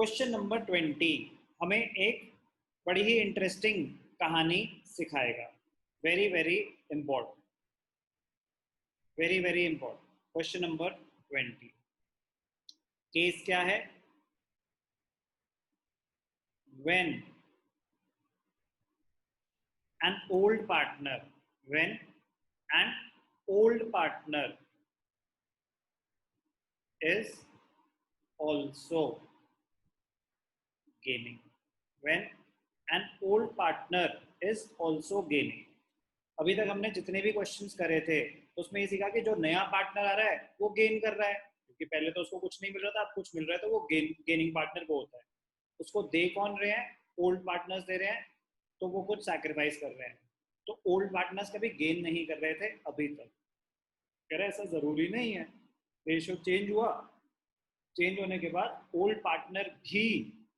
Question number 20 हमें एक बड़ी ही इंटरेस्टिंग कहानी सिखाएगा। Very very important, very very important. Question number 20 case क्या है? When an old partner when an old partner is also gaining when an old partner is also gaining। अभी तक हमने जितने भी क्वेश्चंस करे थे उसमें ये सीखा कि जो नया पार्टनर आ रहा है वो गेन कर रहा है, क्योंकि पहले तो उसको कुछ नहीं मिल रहा था, अब कुछ मिल रहा है, तो वो गेनिंग पार्टनर को होता है। उसको दे कौन रहे हैं? ओल्ड पार्टनर्स दे रहे हैं, तो वो कुछ सैक्रिफाइस कर रहे हैं। तो ओल्ड पार्टनर्स कभी गेन नहीं कर रहे थे अभी तक। कह रहे ऐसा जरूरी नहीं है, रेशियो चेंज हुआ, चेंज होने के बाद ओल्ड पार्टनर भी,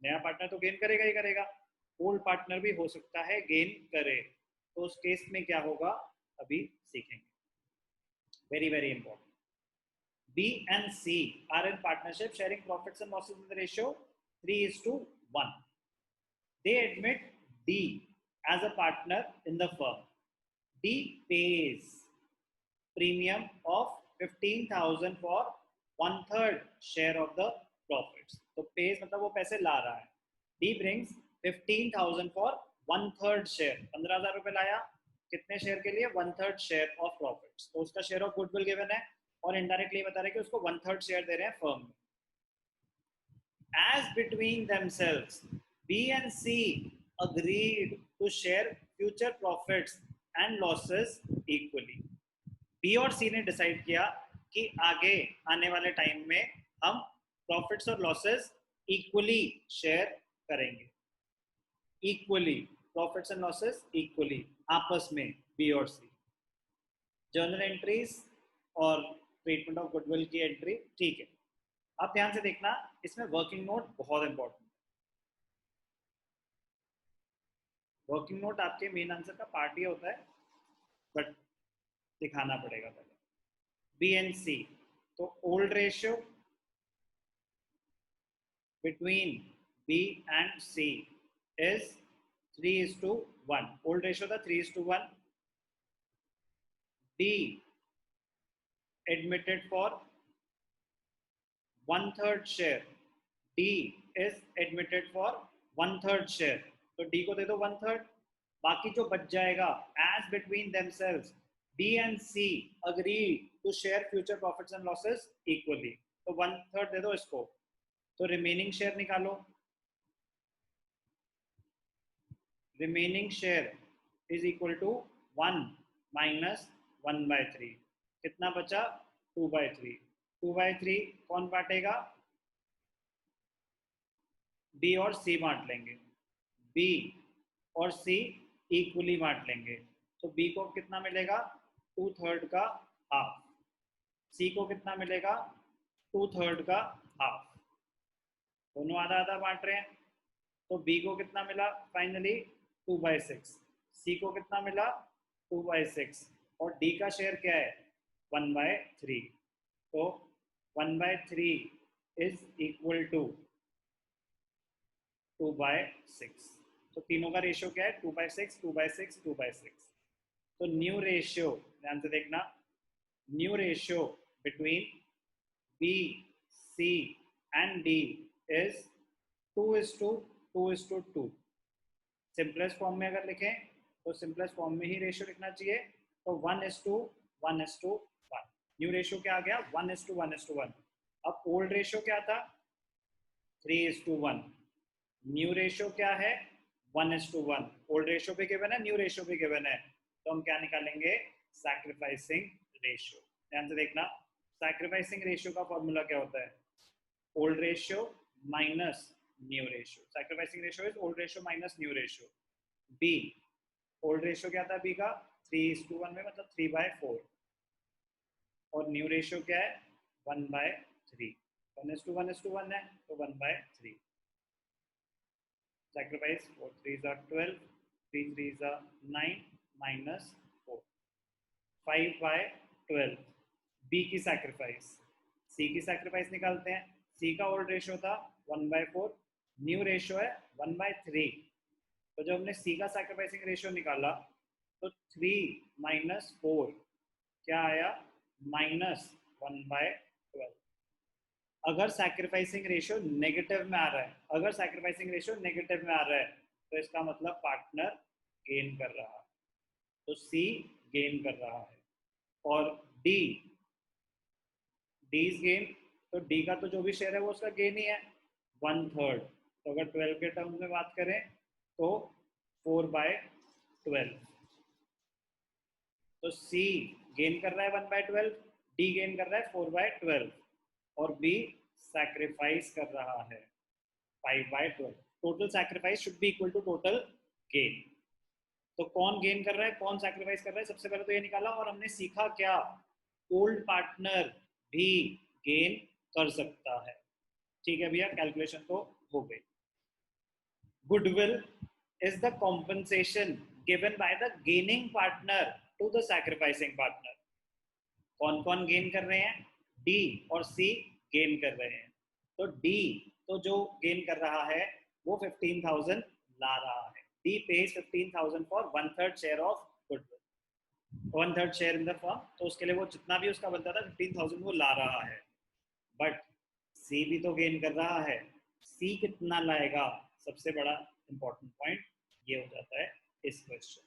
नया पार्टनर तो गेन करेगा ही करेगा, ओल्ड पार्टनर भी हो सकता है गेन करे। तो उस केस में क्या होगा अभी सीखेंगे। Very very important. B and C are in partnership sharing profits and losses in the ratio 3:1. They admit D as a partner in the firm. D pays premium of 15,000 for 1/3 share of the profits. तो pays मतलब वो पैसे ला रहा है। D brings 15,000 for 1/3 share, 15,000 रुपए लाया, कितने share के लिए? 1/3 शेयर ऑफ प्रॉफिट्स। तो उसका शेयर ऑफ गुडविल गिवन है और इनडायरेक्टली बता रहे हैं कि उसको 1/3 शेयर दे रहे हैं फर्म में। As between themselves, B and C agreed to share future profits and losses equally. B और C ने डिसाइड किया कि आगे आने वाले टाइम में हम प्रॉफिट्स और लॉसेस इक्वली शेयर करेंगे। Equally profits and losses equally आपस में B और C। जर्नल एंट्रीज और ट्रीटमेंट ऑफ गुडविल की एंट्री ठीक है। अब ध्यान से देखना, इसमें वर्किंग नोट बहुत इंपॉर्टेंट है। वर्किंग नोट आपके मेन आंसर का पार्ट ही होता है, बट दिखाना पड़ेगा पहले। बी एंड सी, तो old ratio between B and C is 3:1। Old ratio था 3:1। D admitted for 1/3 share, D is admitted for 1/3 share, तो D को दे दो 1/3, बाकी जो बच जाएगा as between themselves B and C agree to share future profits and losses equally, तो 1/3 दे दो इसको, तो रिमेनिंग शेयर निकालो। Remaining share is equal to 1 minus 1/3, कितना बचा? 2/3। 2/3 कौन बांटेगा? बी और सी बांट लेंगे। बी और सी इक्वली बांट लेंगे, तो बी को कितना मिलेगा? 2/3 का हाफ। सी को कितना मिलेगा? 2/3 का हाफ। दोनों आधा आधा बांट रहे हैं, तो बी को कितना मिला फाइनली? 2/6। सी को कितना मिला? 2/6। और डी का शेयर क्या है? 1/3। तो 1/3 इज इक्वल टू 2/6। तो तीनों का रेशियो क्या है? 2/6, 2/6, 2/6। तो न्यू रेशियो, ध्यान से देखना, new ratio between B, C and D is 2:2:2। Simplest form में अगर लिखें तो सिंपलेस्ट फॉर्म में ही रेशियो लिखना चाहिए, तो 1:1:1। न्यू रेशियो क्या आ गया? 1:1:1। अब ओल्ड रेशियो क्या था? 3:1। न्यू रेशियो क्या है? 1:1। ओल्ड रेशियो भी गिवन है, न्यू रेशियो भी गिवन है, तो हम क्या निकालेंगे? Sacrificing ratio. ध्यान से देखना, सैक्रिफाइसिंग रेशियो का फॉर्मूला क्या होता है? Old ratio minus new ratio. Sacrificing ratio is old ratio minus new ratio. B, old ratio क्या था बी का? 3:1 में, मतलब 3/4, और न्यू रेशियो क्या है? 1/3। 1:1:1 है, तो 1/3। Sacrifice 4 3s are 12, 3 3s are 9 minus 4, 5/12। B की सैक्रिफाइस, C की सैक्रिफाइस निकालते हैं। C का ओल्ड रेशियो था 1/4, न्यू रेशियो है 1/3, तो जब हमने सी का सैक्रिफाइसिंग रेशियो निकाला तो 3 माइनस 4 क्या आया, -1/12। अगर सैक्रिफाइसिंग रेशियो नेगेटिव में आ रहा है, अगर सैक्रिफाइसिंग रेशियो नेगेटिव में आ रहा है तो इसका मतलब पार्टनर गेन कर रहा है, तो सी गेन कर रहा है। और डी, डी इज गेन, तो डी का तो जो भी शेयर है वो उसका गेन ही है 1/3। तो अगर 12 के टर्म्स में बात करें तो 4/12। तो सी गेन कर रहा है 1/12, डी गेन कर रहा है 4/12 और बी सैक्रिफाइस कर रहा है 5/12। Total sacrifice should be equal to total gain. तो कौन गेन कर रहा है, कौन सैक्रिफाइस कर रहा है, सबसे पहले तो ये निकाला। और हमने सीखा क्या, ओल्ड पार्टनर भी गेन कर सकता है। ठीक है भैया, कैलकुलेशन तो हो गई। Goodwill is the compensation given by the gaining partner to the sacrificing partner। कौन कौन गेन कर रहे हैं, डी और सी गेन कर रहे हैं। तो डी तो जो गेन कर रहा है वो 15,000 ला रहा है। D pays 15,000 for 1/3 share of goodwill, 1/3 share in the firm. तो उसके लिए वो जितना भी उसका बनता था 15,000 वो ला रहा है। बट सी भी तो गेन कर रहा है, सी कितना लाएगा, सबसे बड़ा इंपॉर्टेंट पॉइंट ये हो जाता है इस क्वेश्चन।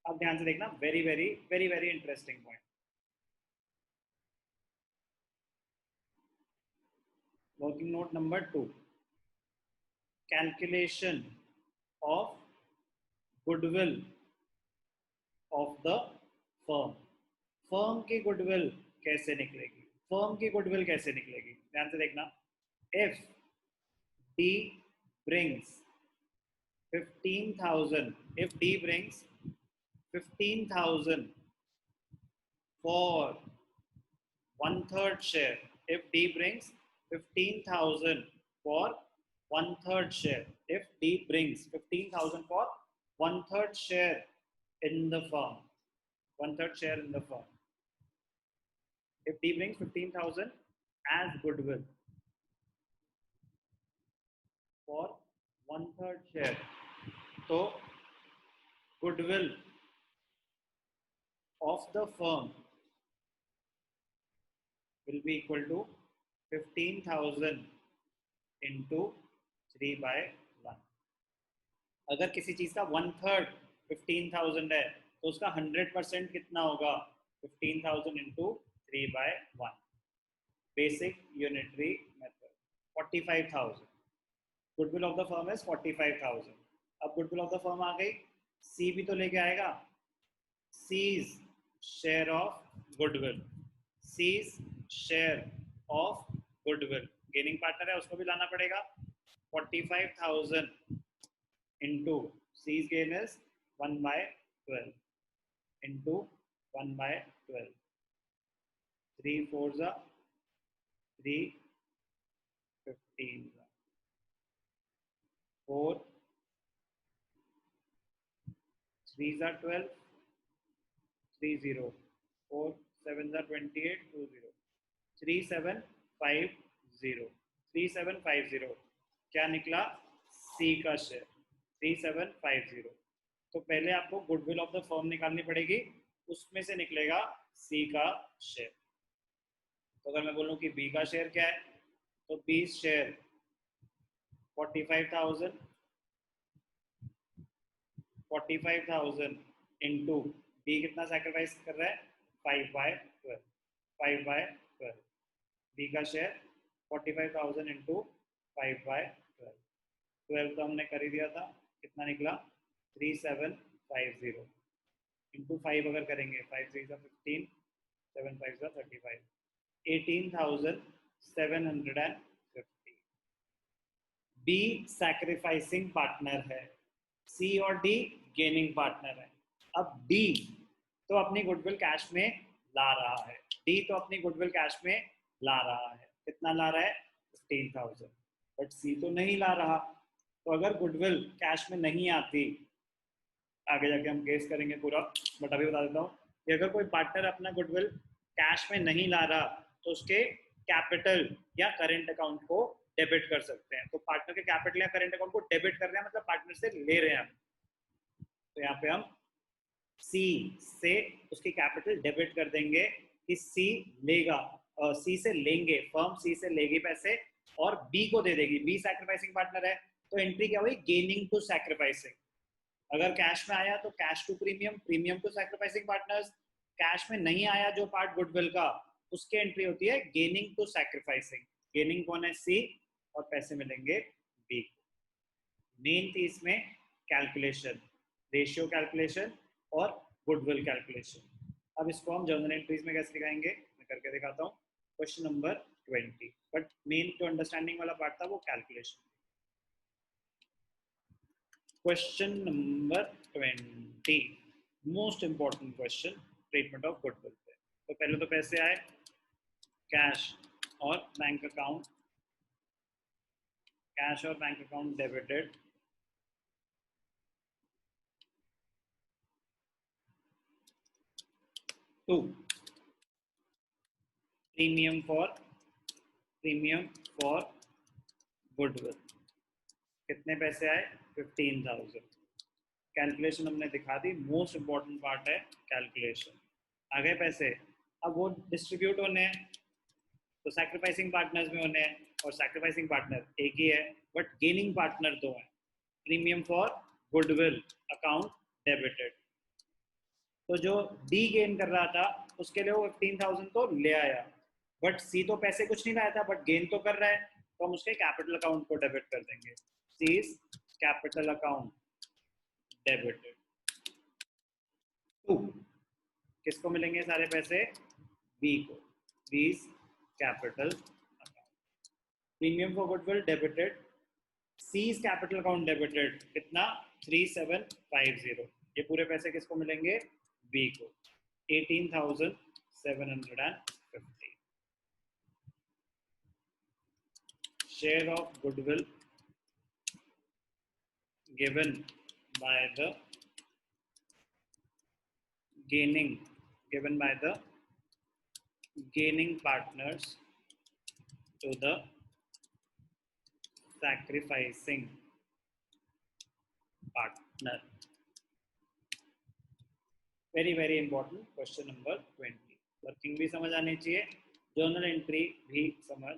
अब ध्यान से देखना, very very very very interesting point. Working note number 2, calculation of goodwill of the firm. Firm की गुडविल कैसे निकलेगी, फर्म की गुडविल कैसे निकलेगी, ध्यान से देखना। If D brings 15,000, if D brings 15,000 for 1/3 share, if D brings 15,000 for 1/3 share, if D brings 15,000 for 1/3 share in the firm, 1/3 share in the firm, if D brings 15,000 as goodwill for 1/3 share, तो goodwill of the firm will be equal to 15,000 into 3/1। अगर किसी चीज का 1/3 15,000 है तो उसका 100% कितना होगा, 15,000 into 3/1। Basic unitary method 45,000। Goodwill of the firm is 45,000। अब गुडविल ऑफ द फर्म आ गई, सी भी तो लेके आएगा, C's share of goodwill, C's share of goodwill, gaining partner है उसको भी लाना पड़ेगा। 45,000 into C's gain is 1/12 into 1/12, 3 4s are 3 15s are 4 3s are 12 3 0 4 7s are 28 2 0 3750 3750 क्या निकला, सी का शेयर 3750। तो पहले आपको गुडविल ऑफ द फर्म निकालनी पड़ेगी, उसमें से निकलेगा सी का शेयर। तो अगर मैं बोलूं कि बी का शेयर क्या है, तो बी शेयर 45,000 इंटू बी कितना सैक्रिफाइस कर रहा है 5/12, 5/12। बी का शेयर 45,000 इंटू 5/12, 12 तो हमने कर ही दिया था, कितना निकला 3750 इंटू 5 अगर करेंगे 5 3 15 7 5 35, 18,750। बी सैक्रिफाइसिंग पार्टनर है, सी और डी गेनिंग पार्टनर है। अब डी तो अपनी गुडविल कैश में ला रहा है, डी तो अपनी गुडविल कैश में ला रहा है, कितना ला रहा है 15,000, बट सी तो नहीं ला रहा। तो अगर गुडविल कैश में नहीं आती, आगे जाके हम केस करेंगे पूरा, बट अभी बता देता हूँ कि अगर कोई पार्टनर अपना गुडविल कैश में नहीं ला रहा तो उसके कैपिटल या करेंट अकाउंट को डेबिट कर सकते हैं। तो पार्टनर के कैपिटल या करेंट अकाउंट को डेबिट कर रहे हैं, मतलब पार्टनर से ले रहे हैं हम। तो यहाँ पे हम सी से उसकी कैपिटल डेबिट कर देंगे कि सी लेगा, सी से लेंगे, फर्म सी से लेगी पैसे और बी को दे देगी। बी सैक्रिफाइसिंग पार्टनर है, तो एंट्री क्या हुई, गेनिंग टू सैक्रिफाइसिंग। अगर कैश में आया तो cash to premium, premium to sacrificing partners. Cash में नहीं आया जो पार्ट गुडविल का, उसके एंट्री होती है गेनिंग टू सैक्रिफाइसिंग। गेनिंग कौन है, सी, और पैसे मिलेंगे बी। मेन थी इसमें कैलकुलेशन, रेशियो कैलकुलेशन और गुडविल कैलकुलेशन। अब इसको हम जर्नल एंट्रीज में कैसे दिखाएंगे, मैं करके दिखाता हूँ। क्वेश्चन नंबर 20, बट मेन जो अंडरस्टैंडिंग वाला पार्ट था वो calculation. Question number 20, most important question, treatment of goodwill पे। तो पहले तो पैसे आए कैश और बैंक अकाउंट, कैश और bank account debited. To, premium for goodwill. कितने पैसे आए, 15,000। कैलकुलेशन हमने दिखा दी, मोस्ट इंपॉर्टेंट पार्ट है कैलकुलेशन। आ गए पैसे, अब वो डिस्ट्रीब्यूट होने हैं, तो सैक्रिफाइसिंग पार्टनर्स में होने हैं, और सैक्रिफाइसिंग पार्टनर एक ही है बट गेनिंग पार्टनर दो हैं। Premium for goodwill account debited. तो जो डी गेन कर रहा था उसके लिए वो 15,000 तो ले आया, बट सी तो पैसे कुछ नहीं लाया था बट गेन तो कर रहा है, तो हम उसके कैपिटल अकाउंट को डेबिट कर देंगे। C is capital account debited. To, किसको मिलेंगे सारे पैसे, बी को, B is capital account. Premium for goodwill debited, C is capital account debited, कितना, 3750। ये पूरे पैसे किसको मिलेंगे, बी को, 18,750। Share of goodwill given by the given by the gaining partners to the sacrificing partner। Very very important question number 20। Working भी समझ आनी चाहिए, जर्नल एंट्री भी समझ